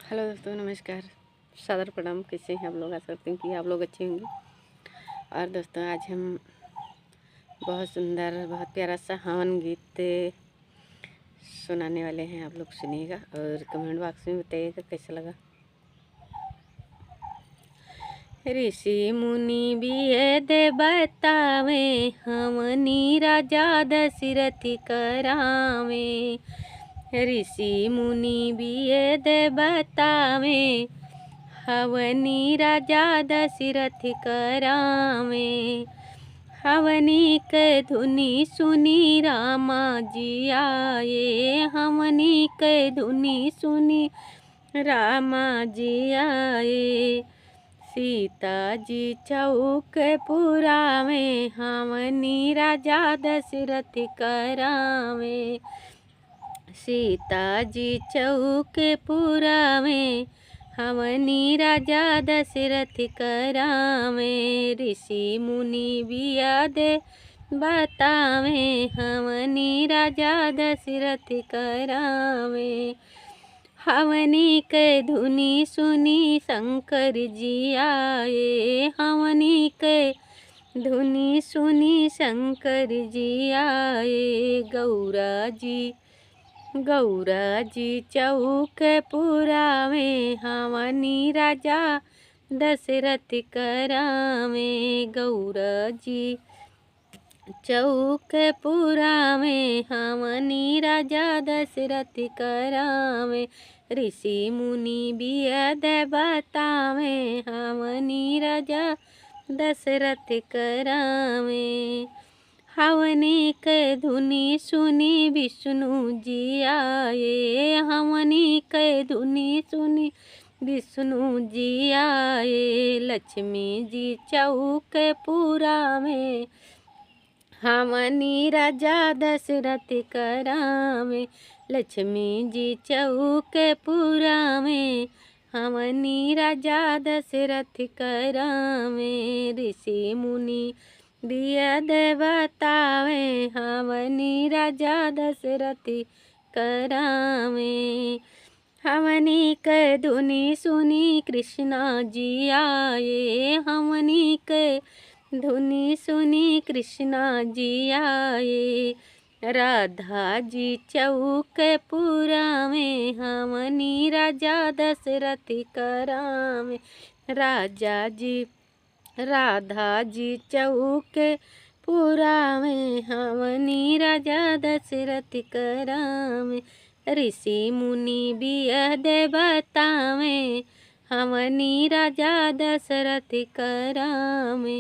Hello दोस्तों, नमस्कार, सादर प्रणाम। कैसे हैं आप लोग? आशा करते हैं कि आप लोग अच्छे होंगे। और दोस्तों, आज हम बहुत सुंदर, बहुत प्यारा सा हवन गीत सुनाने वाले हैं। आप लोग सुनिएगा और कमेंट बॉक्स में बताइएगा कैसा लगा। ऋषि मुनि वेद बतावे, हमनी राजा दशरथ करावे। ऋषि मुनि वेद बतावे, हवनी राजा दशरथ करावे। हवनी के धुनी सुनी रामा जी आए, हमनी के धुनी सुनी रामा जी आए। सीता जी चौक पुरावे, हमनी राजा दशरथ करावे। सीता जी चौक पुरावे, हमनी राजा दशरथ करावे। ऋषि मुनि वेद बतावे, हमनी राजा दशरथ करावे। हवनी के धुनी सुनी शंकर जी आए, हमनी के धुनी सुनी शंकर जी आए। गौरा जी चौक पुरावे, हमनी राजा दशरथ करावे। गौरा जी चौक पुरावे, हमनी राजा दशरथ करावे। ऋषि मुनि वेद बतावे, हमनी राजा दशरथ करावे। हवनी के धुनी सुनी विष्णु जी आए, हमनी के धुनी सुनी विष्णु जी आए। लक्ष्मी जी चौक पुरावे, हमनी राजा दशरथ करावे। लक्ष्मी जी चौक पुरावे, हमनी राजा दशरथ करावे। ऋषि मुनि वेद बतावे, हमनी राजा दशरथ करावे। हमनी के धुनी सुनी कृष्णा जी आए, हमनी के धुनी सुनी कृष्णा जी आए। राधा जी चौक पुरावे, हमनी राजा दशरथ करावे। राधा जी चौक पुरावे, हमनी राजा दशरथ करावे। ऋषि मुनि वेद बतावे, हमनी राजा दशरथ करावे।